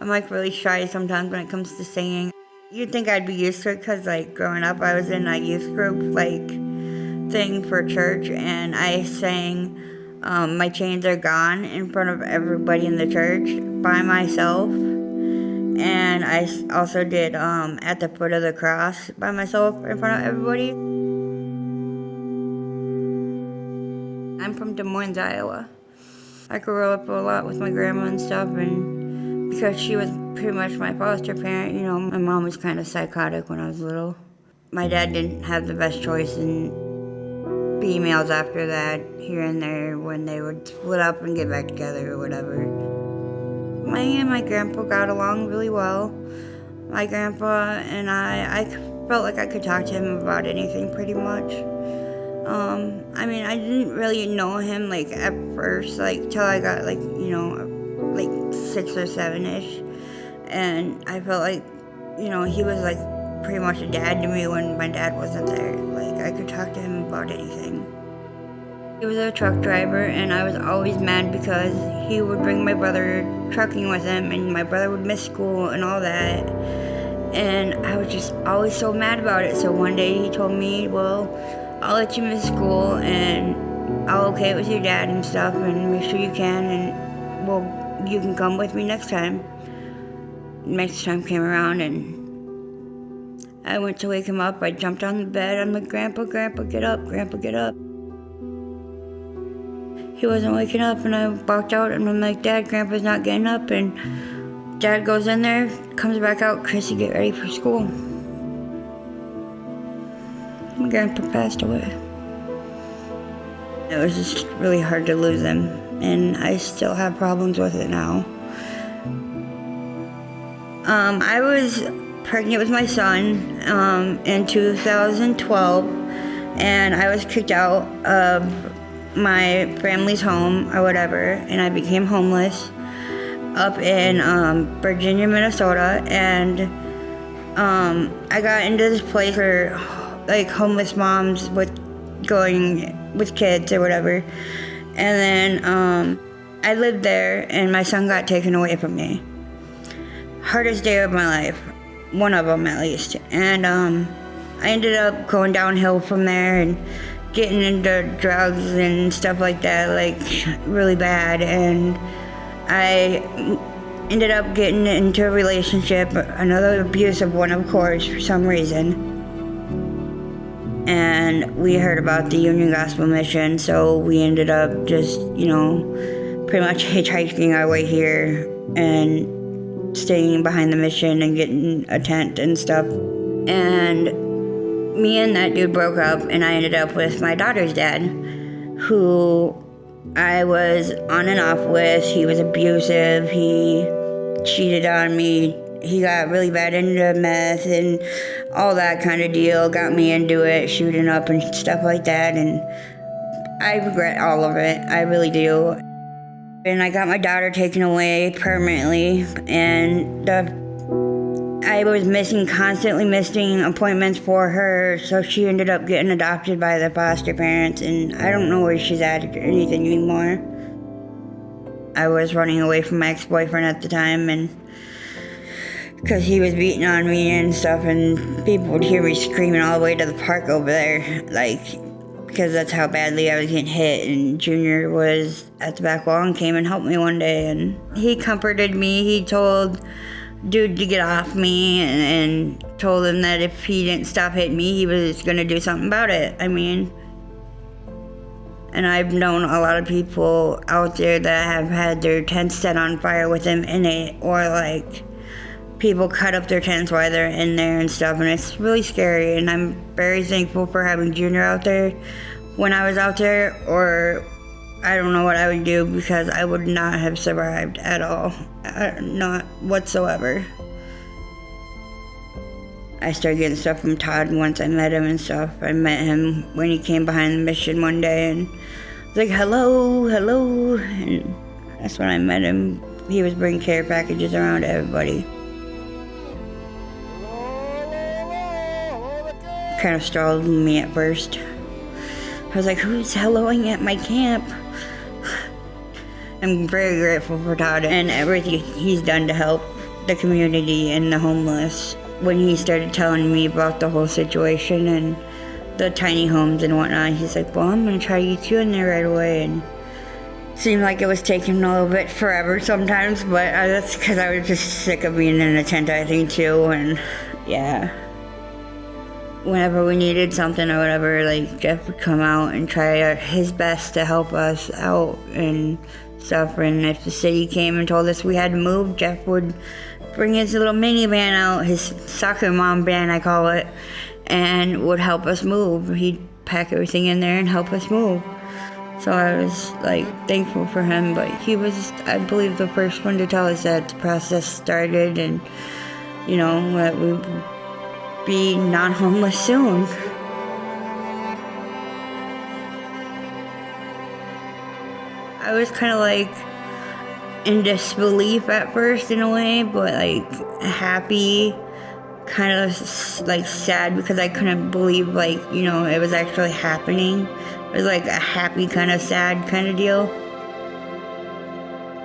I'm like really shy sometimes when it comes to singing. You'd think I'd be used to it because like growing up I was in a youth group like thing for church, and I sang My Chains Are Gone in front of everybody in the church by myself. And I also did At the Foot of the Cross by myself in front of everybody. I'm from Des Moines, Iowa. I grew up a lot with my grandma and stuff, and because she was pretty much my foster parent, you know, my mom was kind of psychotic when I was little. My dad didn't have the best choice in females after that, here and there, when they would split up and get back together or whatever. Me and my grandpa got along really well. My grandpa and I felt like I could talk to him about anything pretty much. I mean, I didn't really know him like at first, like till I got like, you know, like 6 or 7-ish. And I felt like, you know, he was like pretty much a dad to me when my dad wasn't there. Like I could talk to him about anything. He was a truck driver, and I was always mad because he would bring my brother trucking with him, and my brother would miss school and all that. And I was just always so mad about it. So one day he told me, well, I'll let you miss school and I'll okay it with your dad and stuff, and make sure you can, and well, you can come with me next time. Next time came around and I went to wake him up. I jumped on the bed. I'm like, Grandpa, get up, Grandpa, get up. He wasn't waking up, and I walked out and I'm like, Dad, Grandpa's not getting up. And Dad goes in there, comes back out, Chrissy, get ready for school. My grandpa passed away. It was just really hard to lose him, and I still have problems with it now. I was pregnant with my son in 2012, and I was kicked out of my family's home or whatever, and I became homeless up in Virginia, Minnesota, and I got into this place for like homeless moms with kids or whatever. And then I lived there, and my son got taken away from me. Hardest day of my life, one of them at least. And I ended up going downhill from there and getting into drugs and stuff like that, like really bad. And I ended up getting into a relationship, another abusive one, of course, for some reason. And we heard about the Union Gospel Mission, so we ended up just, you know, pretty much hitchhiking our way here and staying behind the mission and getting a tent and stuff. And me and that dude broke up, and I ended up with my daughter's dad, who I was on and off with. He was abusive, he cheated on me, he got really bad into meth and all that kind of deal, got me into it, shooting up and stuff like that, and I regret all of it, I really do. And I got my daughter taken away permanently, and I was constantly missing appointments for her, so she ended up getting adopted by the foster parents, and I don't know where she's at or anything anymore. I was running away from my ex-boyfriend at the time, and because he was beating on me and stuff, and people would hear me screaming all the way to the park over there, like, because that's how badly I was getting hit. And Junior was at the back wall and came and helped me one day, and he comforted me. He told dude to get off me, and told him that if he didn't stop hitting me, he was going to do something about it. I mean, and I've known a lot of people out there that have had their tents set on fire with him in it, or like people cut up their tents while they're in there and stuff, and it's really scary. And I'm very thankful for having Junior out there when I was out there, or I don't know what I would do, because I would not have survived at all, not whatsoever. I started getting stuff from Todd once I met him and stuff. I met him when he came behind the mission one day, and I was like, hello, and that's when I met him. He was bringing care packages around to everybody. Kind of startled me at first. I was like, who's helloing at my camp? I'm very grateful for Todd and everything he's done to help the community and the homeless. When he started telling me about the whole situation and the tiny homes and whatnot, he's like, well, I'm gonna try to get you in there right away. And it seemed like it was taking a little bit forever sometimes, but that's because I was just sick of being in a tent, I think, too. And yeah, whenever we needed something or whatever, like, Jeff would come out and try his best to help us out and stuff. And if the city came and told us we had to move, Jeff would bring his little minivan out, his soccer mom van, I call it, and would help us move. He'd pack everything in there and help us move. So I was like thankful for him, but he was, I believe, the first one to tell us that the process started and, you know, that we would be non-homeless soon. I was kind of like in disbelief at first in a way, but like happy, kind of like sad because I couldn't believe, like, you know, it was actually happening. It was like a happy kind of sad kind of deal.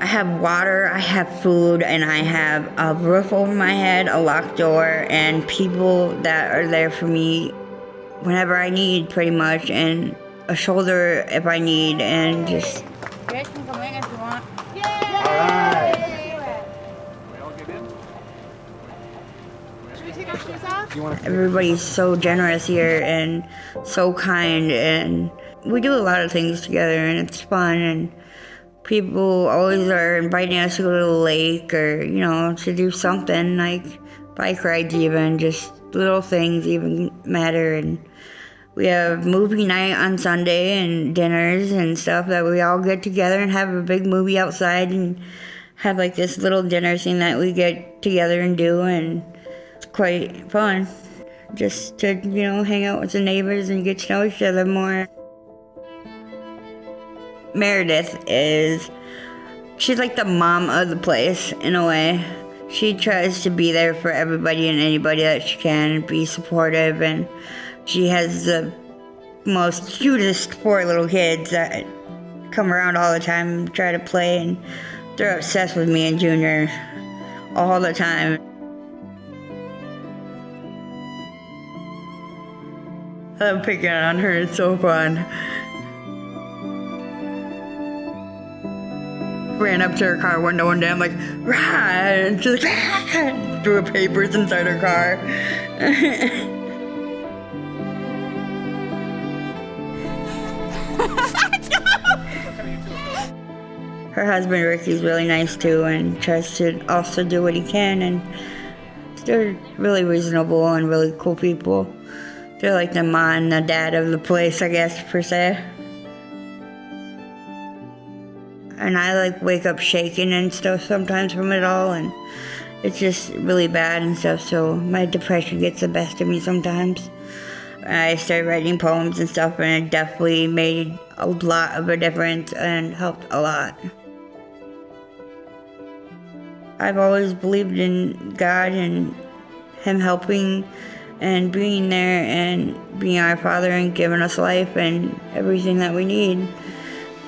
I have water, I have food, and I have a roof over my head, a locked door, and people that are there for me whenever I need, pretty much, and a shoulder if I need, and just... You guys can come in if you want. Yay! All right. We all get in? Should we take our shoes off? Everybody's so generous here and so kind, and we do a lot of things together, and it's fun, and people always are inviting us to go to the lake or, you know, to do something, like bike rides even, just little things even matter. And we have movie night on Sunday and dinners and stuff that we all get together and have a big movie outside and have like this little dinner thing that we get together and do, and it's quite fun just to, you know, hang out with the neighbors and get to know each other more. Meredith she's like the mom of the place in a way. She tries to be there for everybody and anybody that she can and be supportive, and she has the most cutest four little kids that come around all the time and try to play, and they're obsessed with me and Junior all the time. I'm picking on her, it's so fun. Ran up to her car window one day, I'm like, rah! And she's like, rah! Threw her papers inside her car. Her husband Ricky's really nice too, and tries to also do what he can, and they're really reasonable and really cool people. They're like the mom and the dad of the place, I guess, per se. And I like wake up shaking and stuff sometimes from it all, and it's just really bad and stuff, so my depression gets the best of me sometimes. I started writing poems and stuff, and it definitely made a lot of a difference and helped a lot. I've always believed in God and Him helping and being there and being our Father and giving us life and everything that we need.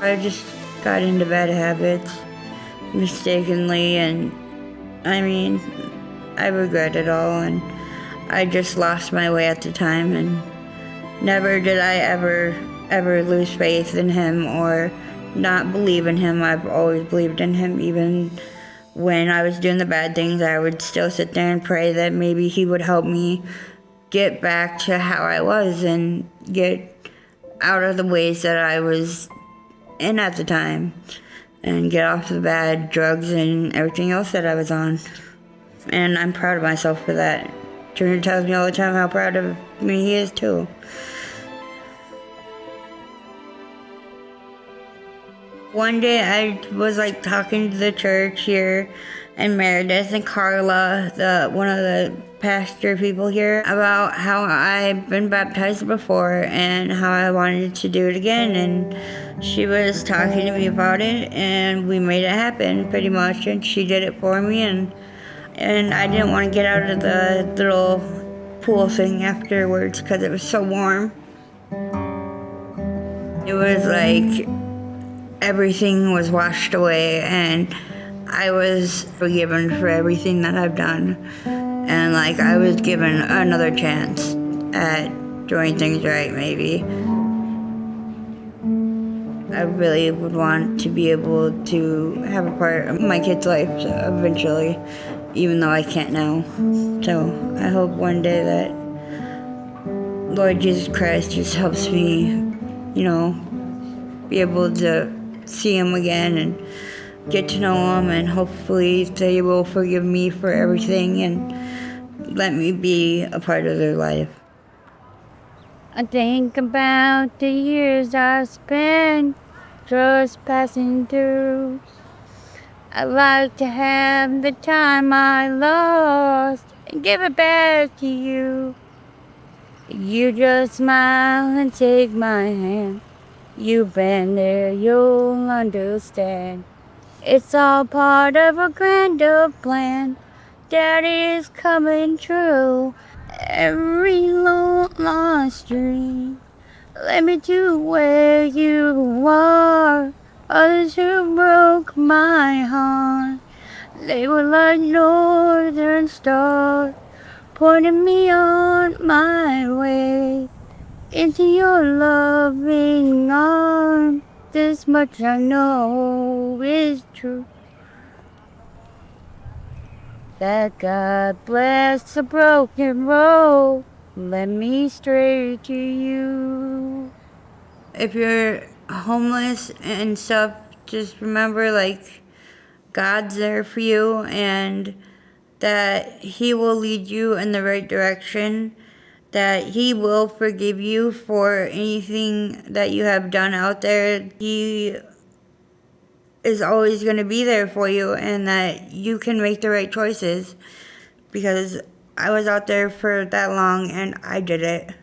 I just got into bad habits mistakenly, and I mean, I regret it all, and I just lost my way at the time, and never did I ever lose faith in Him or not believe in Him. I've always believed in Him. Even when I was doing the bad things, I would still sit there and pray that maybe He would help me get back to how I was and get out of the ways that I was in at the time and get off the bad drugs and everything else that I was on. And I'm proud of myself for that. Junior tells me all the time how proud of me he is too. One day I was like talking to the church here, and Meredith and Carla, one of the pastor people here, about how I've been baptized before and how I wanted to do it again, and she was talking to me about it, and we made it happen pretty much, and she did it for me, and I didn't want to get out of the little pool thing afterwards because it was so warm. It was like everything was washed away, and I was forgiven for everything that I've done. And like I was given another chance at doing things right, maybe. I really would want to be able to have a part of my kid's life eventually, even though I can't now. So I hope one day that Lord Jesus Christ just helps me, be able to see him again and get to know him, and hopefully they will forgive me for everything and let me be a part of their life. I think about the years I spent just passing through. I'd like to have the time I lost and give it back to you. You just smile and take my hand. You've been there, you'll understand. It's all part of a grander plan that is coming true. Every long lost dream led me to where you are. Others who broke my heart, they were like northern stars, pointing me on my way into your loving arms. This much I know is true, that God bless a broken road led me straight to you. If you're homeless and stuff, just remember like God's there for you and that he will lead you in the right direction, that he will forgive you for anything that you have done out there. He is always going to be there for you, and that you can make the right choices, because I was out there for that long and I did it.